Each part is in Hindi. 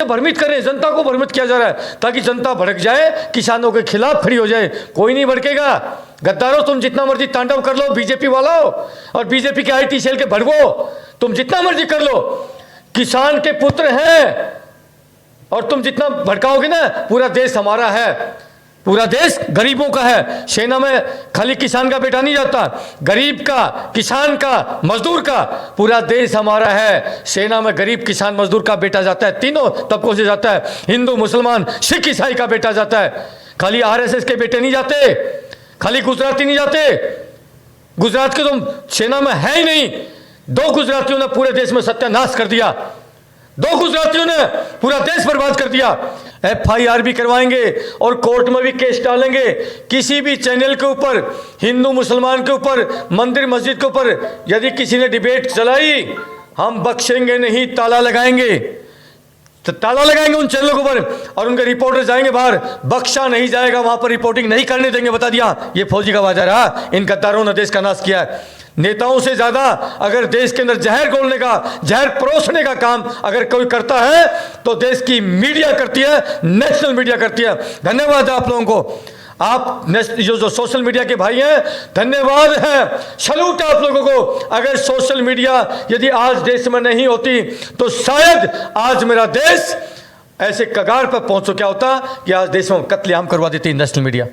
भ्रमित कर रहे हैं, जनता को भ्रमित किया जा रहा है ताकि जनता भड़क जाए, किसानों के खिलाफ खड़ी हो जाए। कोई नहीं भड़केगा। गद्दारों, तुम जितना मर्जी तांडव कर लो, बीजेपी वालों और बीजेपी के IT सेल के भड़वो, तुम जितना मर्जी कर लो, किसान के पुत्र हैं और तुम जितना भड़काओगे ना, पूरा देश हमारा है, पूरा देश गरीबों का है। सेना में खाली किसान का बेटा नहीं जाता, गरीब का, किसान का, मजदूर का, पूरा देश हमारा है। सेना में गरीब, किसान, मजदूर का बेटा जाता है, तीनों तबकों से जाता है। हिंदू, मुसलमान, सिख, ईसाई का बेटा जाता है। खाली RSS के बेटे नहीं जाते, खाली गुजराती नहीं जाते। गुजरात के तुम सेना में है ही नहीं। 2 गुजरातियों ने पूरे देश में सत्यानाश कर दिया, 2 गुजरातियों ने पूरा देश बर्बाद कर दिया। FIR भी करवाएंगे और कोर्ट में भी केस डालेंगे। किसी भी चैनल के ऊपर, हिंदू मुसलमान के ऊपर, मंदिर मस्जिद के ऊपर यदि किसी ने डिबेट चलाई, हम बख्शेंगे नहीं, ताला लगाएंगे। तो ताला लगाएंगे उन चैनलों के ऊपर और उनके रिपोर्टर जाएंगे बाहर, बख्शा नहीं जाएगा, वहां पर रिपोर्टिंग नहीं करने देंगे। बता दिया, ये फौजी का वाजा रहा। इन गद्दारों ने देश का नाश किया है। नेताओं से ज्यादा अगर देश के अंदर जहर घोलने का, जहर परोसने का काम अगर कोई करता है तो देश की मीडिया करती है, नेशनल मीडिया करती है। धन्यवाद आप लोगों को। आप जो सोशल मीडिया के भाई हैं, धन्यवाद है, सैल्यूट आप लोगों को। अगर सोशल मीडिया यदि आज देश में नहीं होती तो शायद आज मेरा देश ऐसे कगार पर पहुंच क्या होता कि आज देश में कत्लेआम करवा देती नेशनल मीडिया।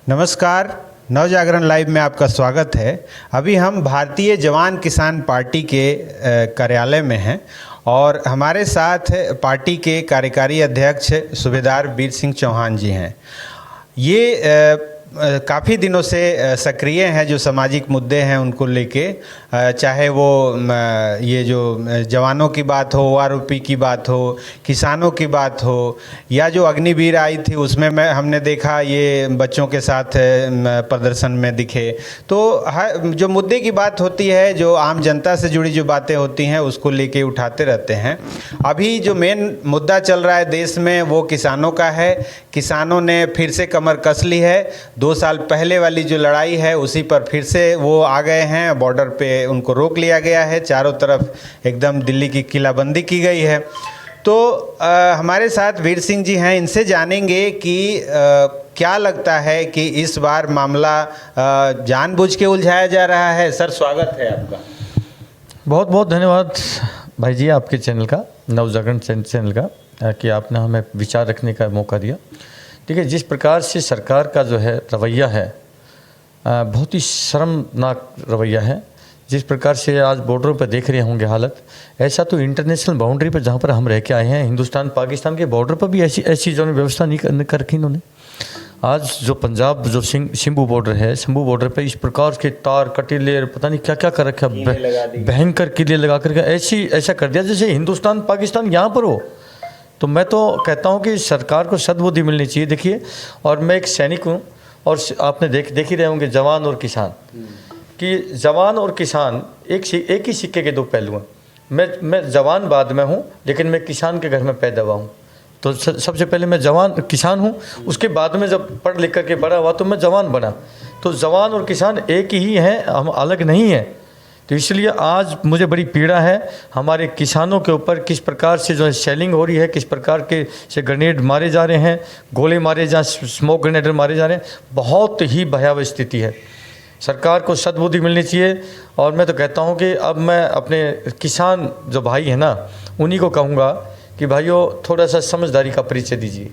नमस्कार, नवजागरण लाइव में आपका स्वागत है। अभी हम भारतीय जवान किसान पार्टी के कार्यालय में हैं और हमारे साथ पार्टी के कार्यकारी अध्यक्ष सूबेदार वीर सिंह चौहान जी हैं। ये काफ़ी दिनों से सक्रिय हैं, जो सामाजिक मुद्दे हैं उनको लेके, चाहे वो ये जो जवानों की बात हो, आरोपी की बात हो, किसानों की बात हो, या जो अग्निवीर आई थी उसमें हमने देखा ये बच्चों के साथ प्रदर्शन में दिखे। तो जो मुद्दे की बात होती है, जो आम जनता से जुड़ी जो बातें होती हैं उसको लेके उठाते रहते हैं। अभी जो मेन मुद्दा चल रहा है देश में वो किसानों का है। किसानों ने फिर से कमर कस ली है। 2 साल पहले वाली जो लड़ाई है उसी पर फिर से वो आ गए हैं। बॉर्डर पे उनको रोक लिया गया है, चारों तरफ एकदम दिल्ली की किलाबंदी की गई है। तो हमारे साथ वीर सिंह जी हैं, इनसे जानेंगे कि क्या लगता है कि इस बार मामला जानबूझ के उलझाया जा रहा है। सर, स्वागत है आपका। बहुत बहुत धन्यवाद भाई जी आपके चैनल का, नवजागरण चैनल का, कि आपने हमें विचार रखने का मौका दिया। ठीक है, जिस प्रकार से सरकार का जो है रवैया है, बहुत ही शर्मनाक रवैया है। जिस प्रकार से आज बॉर्डरों पर देख रहे होंगे हालत, ऐसा तो इंटरनेशनल बाउंड्री पर जहाँ पर हम रह के आए हैं, हिंदुस्तान पाकिस्तान के बॉर्डर पर भी ऐसी जो व्यवस्था नहीं कर रखी इन्होंने। आज जो पंजाब जो शंभू बॉर्डर है, शंभू बॉर्डर पे इस प्रकार के तार कटीले, पता नहीं क्या क्या कर रखा, भयंकर किले लगा करके ऐसा कर दिया जैसे हिंदुस्तान पाकिस्तान यहाँ पर हो। तो मैं तो कहता हूँ कि सरकार को सद्बुद्धि मिलनी चाहिए। देखिए, और मैं एक सैनिक हूँ और आपने देख ही रहे होंगे जवान और किसान, कि जवान और किसान एक ही सिक्के के 2 पहलू हैं। मैं जवान बाद में हूँ, लेकिन मैं किसान के घर में पैदा हुआ हूँ। तो सबसे पहले मैं किसान हूँ, उसके बाद में जब पढ़ लिख करके बड़ा हुआ तो मैं जवान बना। तो जवान और किसान एक ही हैं, हम अलग नहीं हैं। तो इसलिए आज मुझे बड़ी पीड़ा है हमारे किसानों के ऊपर, किस प्रकार से जो है शेलिंग हो रही है, किस प्रकार के से ग्रेनेड मारे जा रहे हैं, गोले मारे जा, स्मोक ग्रेनेड मारे जा रहे हैं। बहुत ही भयावह स्थिति है। सरकार को सद्बुद्धि मिलनी चाहिए। और मैं तो कहता हूँ कि अब मैं अपने किसान जो भाई हैं ना, उन्हीं को कहूँगा कि भाइयों, थोड़ा सा समझदारी का परिचय दीजिए।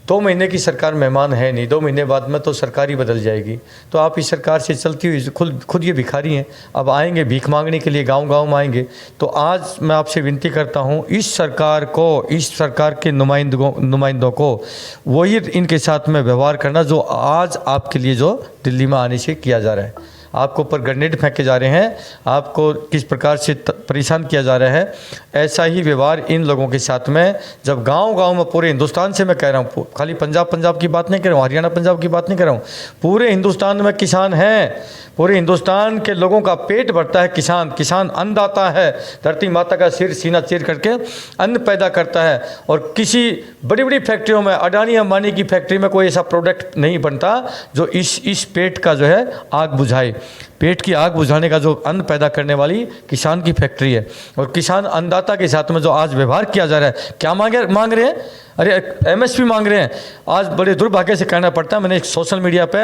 2 महीने की सरकार मेहमान है नहीं, 2 महीने बाद में तो सरकार ही बदल जाएगी। तो आप इस सरकार से चलती हुई खुद ये भिखारी हैं, अब आएंगे भीख मांगने के लिए, गांव-गांव में आएंगे। तो आज मैं आपसे विनती करता हूं, इस सरकार को, इस सरकार के नुमाइंदों को वही इनके साथ में व्यवहार करना जो आज आपके लिए जो दिल्ली में आने से किया जा रहा है। आपको ऊपर ग्रेनेड फेंके जा रहे हैं, आपको किस प्रकार से परेशान किया जा रहा है, ऐसा ही व्यवहार इन लोगों के साथ में जब गांव-गांव में पूरे हिंदुस्तान से मैं कह रहा हूँ, खाली पंजाब की बात नहीं कर रहा हूँ, हरियाणा पंजाब की बात नहीं कर रहा हूँ, पूरे हिंदुस्तान में किसान हैं, पूरे हिंदुस्तान के लोगों का पेट भरता है किसान अन्नदाता है, धरती माता का सिर सीना चीर करके अन्न पैदा करता है। और किसी बड़ी बड़ी फैक्ट्रियों में, अडानी अंबानी की फैक्ट्री में कोई ऐसा प्रोडक्ट नहीं बनता जो इस पेट का जो है आग बुझाए। पेट की आग बुझाने का जो अन्न पैदा करने वाली किसान की फैक्ट्री है। और किसान अन्नदाता के साथ में जो आज व्यवहार किया जा रहा है, क्या मांग रहे हैं? अरे एमएसपी मांग रहे हैं। आज बड़े दुर्भाग्य से कहना पड़ता है, मैंने एक सोशल मीडिया पे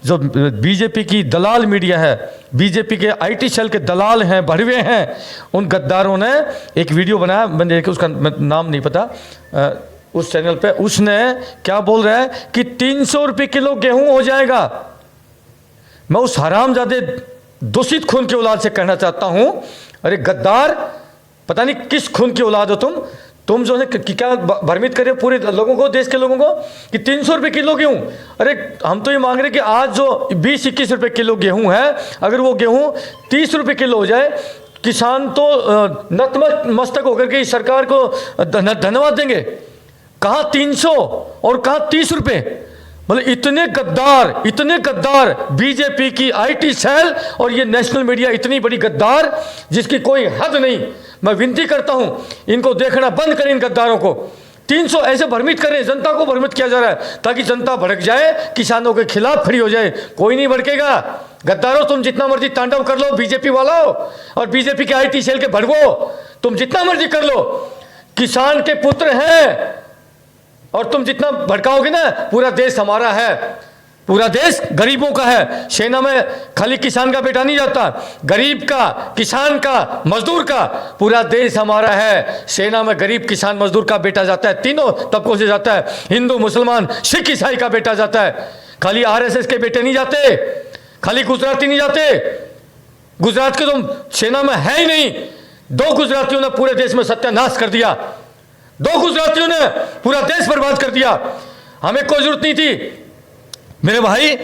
जो बीजेपी की दलाल मीडिया है, बीजेपी के आईटी सेल के दलाल हैं, भड़वे हैं, उन गद्दारों ने एक वीडियो बनाया, मैंने देखा, उसका नाम नहीं पता, उस चैनल पे उसने क्या बोल रहा है कि 300 रुपये किलो गेहूं हो जाएगा। मैं उस हरामजादे दूषित खून की औलाद से कहना चाहता हूं, अरे गद्दार, पता नहीं किस खून की औलाद हो तुम जो है क्या भ्रमित कर रहे हो पूरे लोगों को, देश के लोगों को कि 300 रुपये किलो गेहूं। अरे हम तो ये मांग रहे हैं कि आज जो 20-21 रुपये किलो गेहूं है, अगर वो गेहूं 30 रुपये किलो हो जाए, किसान तो नतमस्तक होकर के इस सरकार को धन्यवाद देंगे। कहाँ 300 और कहाँ 30 रुपये? मतलब इतने गद्दार बीजेपी की आईटी सेल और ये नेशनल मीडिया इतनी बड़ी गद्दार जिसकी कोई हद नहीं। मैं विनती करता हूं, इनको देखना बंद करें, इन गद्दारों को। 300 ऐसे भ्रमित कर रहे हैं, जनता को भ्रमित किया जा रहा है ताकि जनता भड़क जाए, किसानों के खिलाफ खड़ी हो जाए। कोई नहीं भड़केगा। गद्दारों, तुम जितना मर्जी तांडव कर लो, बीजेपी वालों और बीजेपी के आईटी सेल के भड़वो, तुम जितना मर्जी कर लो, किसान के पुत्र हैं और तुम जितना भड़काओगे ना, पूरा देश हमारा है, पूरा देश गरीबों का है। सेना में खाली किसान का बेटा नहीं जाता, गरीब का, किसान का, मजदूर का, पूरा देश हमारा है। सेना में गरीब, किसान, मजदूर का बेटा जाता है, तीनों तबकों से जाता है, हिंदू, मुसलमान, सिख, ईसाई का बेटा जाता है। खाली आरएसएस के बेटे नहीं जाते, खाली गुजराती नहीं जाते। गुजरात के तो सेना में है ही नहीं। 2 गुजरातियों ने पूरे देश में सत्यानाश कर दिया, 2 गुजरातियों ने पूरा देश बर्बाद कर दिया। हमें कोई जरूरत नहीं थी मेरे भाई,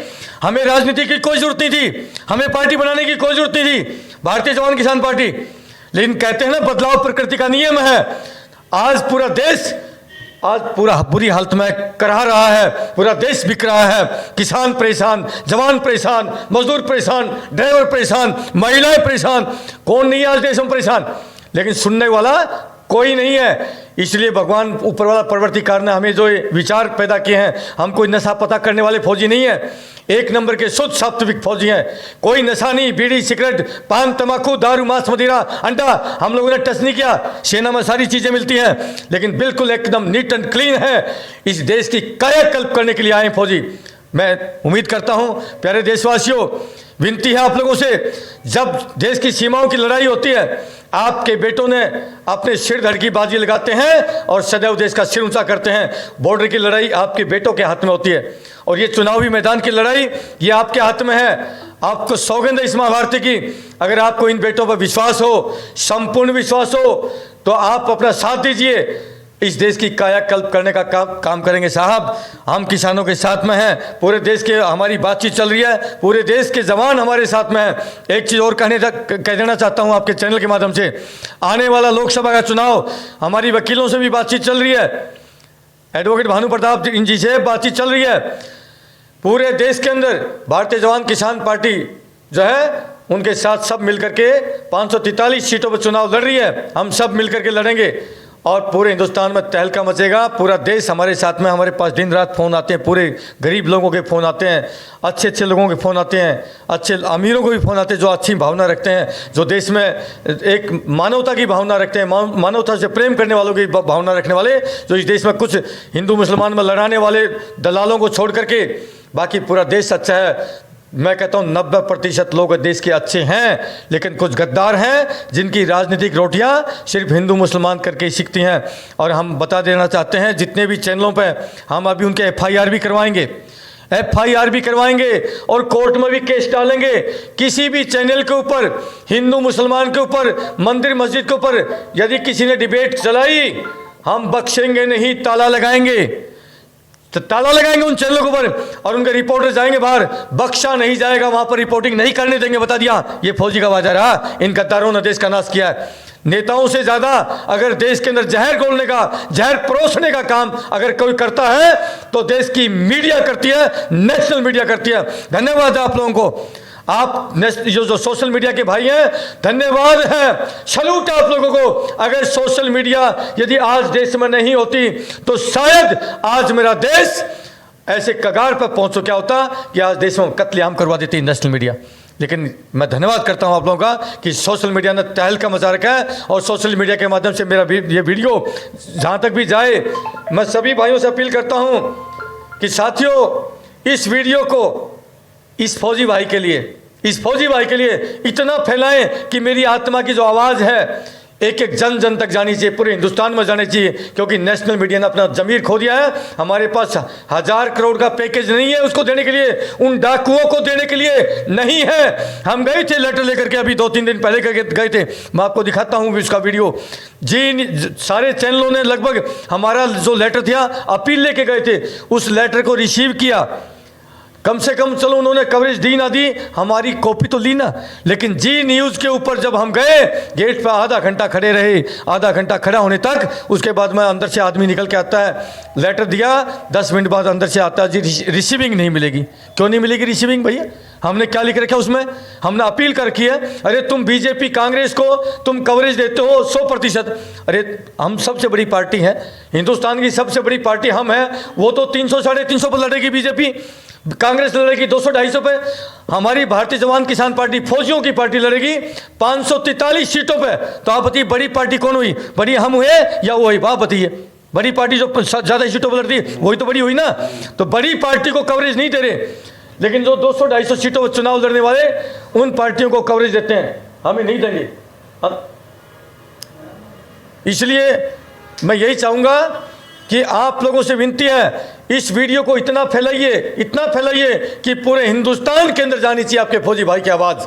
हमें राजनीति की कोई जरूरत नहीं थी, हमें पार्टी बनाने की कोई जरूरत नहीं थी, भारतीय जवान किसान पार्टी। लेकिन कहते हैं ना, बदलाव प्रकृति का नियम है। आज पूरा देश, आज पूरा बुरी हालत में करा रहा है, पूरा देश बिक रहा है। किसान परेशान, जवान परेशान, मजदूर परेशान, ड्राइवर परेशान, महिलाएं परेशान। कौन नहीं है आज देश में परेशान? लेकिन सुनने वाला कोई नहीं है। इसलिए भगवान ऊपर वाला परवर्तीकार ने हमें जो विचार पैदा किए हैं, हम कोई नशा पता करने वाले फौजी नहीं है, 1 नंबर के शुद्ध सात्विक फौजी हैं। कोई नशा नहीं, बीड़ी, सिगरेट, पान, तंबाकू, दारू, मांस, मदिरा, अंडा हम लोगों ने टच नहीं किया। सेना में सारी चीज़ें मिलती हैं, लेकिन बिल्कुल एकदम नीट एंड क्लीन है। इस देश की कायाकल्प करने के लिए आए फौजी। मैं उम्मीद करता हूं, प्यारे देशवासियों, विनती है आप लोगों से, जब देश की सीमाओं की लड़ाई होती है, आपके बेटों ने अपने सिर धड़ की बाजी लगाते हैं और सदैव देश का सिर ऊंचा करते हैं। बॉर्डर की लड़ाई आपके बेटों के हाथ में होती है और ये चुनावी मैदान की लड़ाई ये आपके हाथ में है। आपको सौगंध है इस महाभारती की, अगर आपको इन बेटों पर विश्वास हो, संपूर्ण विश्वास हो, तो आप अपना साथ दीजिए। इस देश की कायाकल्प करने का काम करेंगे साहब। हम किसानों के साथ में हैं, पूरे देश के हमारी बातचीत चल रही है, पूरे देश के जवान हमारे साथ में हैं। एक चीज़ और कह देना चाहता हूं आपके चैनल के माध्यम से, आने वाला लोकसभा का चुनाव, हमारी वकीलों से भी बातचीत चल रही है, एडवोकेट भानु प्रताप जी से बातचीत चल रही है। पूरे देश के अंदर भारतीय जवान किसान पार्टी जो है, उनके साथ सब मिलकर के 543 सीटों पर चुनाव लड़ रही है। हम सब मिलकर के लड़ेंगे और पूरे हिंदुस्तान में तहलका मचेगा। पूरा देश हमारे साथ में, हमारे पास दिन रात फ़ोन आते हैं, पूरे गरीब लोगों के फ़ोन आते हैं, अच्छे लोगों के फ़ोन आते हैं, अच्छे अमीरों को भी फ़ोन आते हैं जो अच्छी भावना रखते हैं, जो देश में एक मानवता की भावना रखते हैं, मानवता से प्रेम करने वालों की भावना रखने वाले, जो इस देश में कुछ हिंदू मुसलमान में लड़ाने वाले दलालों को छोड़ करके बाकी पूरा देश अच्छा है। मैं कहता हूँ 90% लोग देश के अच्छे हैं, लेकिन कुछ गद्दार हैं जिनकी राजनीतिक रोटियां सिर्फ हिंदू मुसलमान करके ही सीखती हैं। और हम बता देना चाहते हैं, जितने भी चैनलों पे हम अभी उनके FIR भी करवाएंगे और कोर्ट में भी केस डालेंगे। किसी भी चैनल के ऊपर, हिंदू मुसलमान के ऊपर, मंदिर मस्जिद के ऊपर यदि किसी ने डिबेट चलाई, हम बख्शेंगे नहीं, ताला लगाएंगे। तो ताला लगाएंगे उन चैनलों के ऊपर और उनके रिपोर्टर जाएंगे बाहर, बख्शा नहीं जाएगा, वहां पर रिपोर्टिंग नहीं करने देंगे। बता दिया ये फौजी का बाजार रहा, इन गद्दारों ने देश का नाश किया है। नेताओं से ज्यादा अगर देश के अंदर जहर घोलने का, जहर परोसने का काम अगर कोई करता है तो देश की मीडिया करती है, नेशनल मीडिया करती है। धन्यवाद आप लोगों को, आप जो सोशल मीडिया के भाई हैं, धन्यवाद है, सैल्यूट आप लोगों को। अगर सोशल मीडिया यदि आज देश में नहीं होती तो शायद आज मेरा देश ऐसे कगार पर पहुंचो क्या होता कि आज देश में कत्लेआम करवा देती नेशनल मीडिया। लेकिन मैं धन्यवाद करता हूं आप लोगों का कि सोशल मीडिया ने तहलका मचा रखा है और सोशल मीडिया के माध्यम से मेरा ये वीडियो जहां तक भी जाए, मैं सभी भाइयों से अपील करता हूं कि साथियों इस वीडियो को इस फौजी भाई के लिए इतना फैलाएं कि मेरी आत्मा की जो आवाज़ है एक एक जन जन तक जानी चाहिए, पूरे हिंदुस्तान में जानी चाहिए। क्योंकि नेशनल मीडिया ने अपना ज़मीर खो दिया है। हमारे पास 1000 करोड़ का पैकेज नहीं है उसको देने के लिए, उन डाकुओं को देने के लिए नहीं है। हम गए थे लेटर लेकर के, अभी 2-3 दिन पहले गए थे, मैं आपको दिखाता हूँ उसका वीडियो। जी सारे चैनलों ने लगभग हमारा जो लेटर था अपील लेके गए थे, उस लेटर को रिसीव किया। कम से कम चलो उन्होंने कवरेज दी ना दी, हमारी कॉपी तो ली ना। लेकिन जी न्यूज़ के ऊपर जब हम गए, गेट पर आधा घंटा खड़े रहे, आधा घंटा खड़ा होने तक, उसके बाद में अंदर से आदमी निकल के आता है, लेटर दिया, 10 मिनट बाद अंदर से आता है जी रिसीविंग नहीं मिलेगी। क्यों नहीं मिलेगी रिसीविंग भैया? हमने क्या लिख रखा उसमें? हमने अपील कर रखी है, अरे तुम बीजेपी कांग्रेस को तुम कवरेज देते हो 100%। अरे हम सबसे बड़ी पार्टी है, हिंदुस्तान की सबसे बड़ी पार्टी हम हैं। वो तो 300-350 पर लड़ेगी बीजेपी, कांग्रेस लड़ेगी 200-250 पे। हमारी भारतीय जवान किसान पार्टी फौजियों की पार्टी लड़ेगी 543 सीटों पे। तो आप बताइए बड़ी पार्टी कौन हुई? बड़ी हम हुए या वो हुई? आप बताइए, बड़ी पार्टी जो ज़्यादा सीटों पर लड़ती वही तो बड़ी हुई ना। तो बड़ी पार्टी को कवरेज नहीं दे रहे, लेकिन जो 200-250 सीटों पर चुनाव लड़ने वाले उन पार्टियों को कवरेज देते हैं, हमें नहीं देंगे। इसलिए मैं यही चाहूँगा कि आप लोगों से विनती है, इस वीडियो को इतना फैलाइए कि पूरे हिंदुस्तान के अंदर जानी चाहिए आपके फौजी भाई की आवाज़।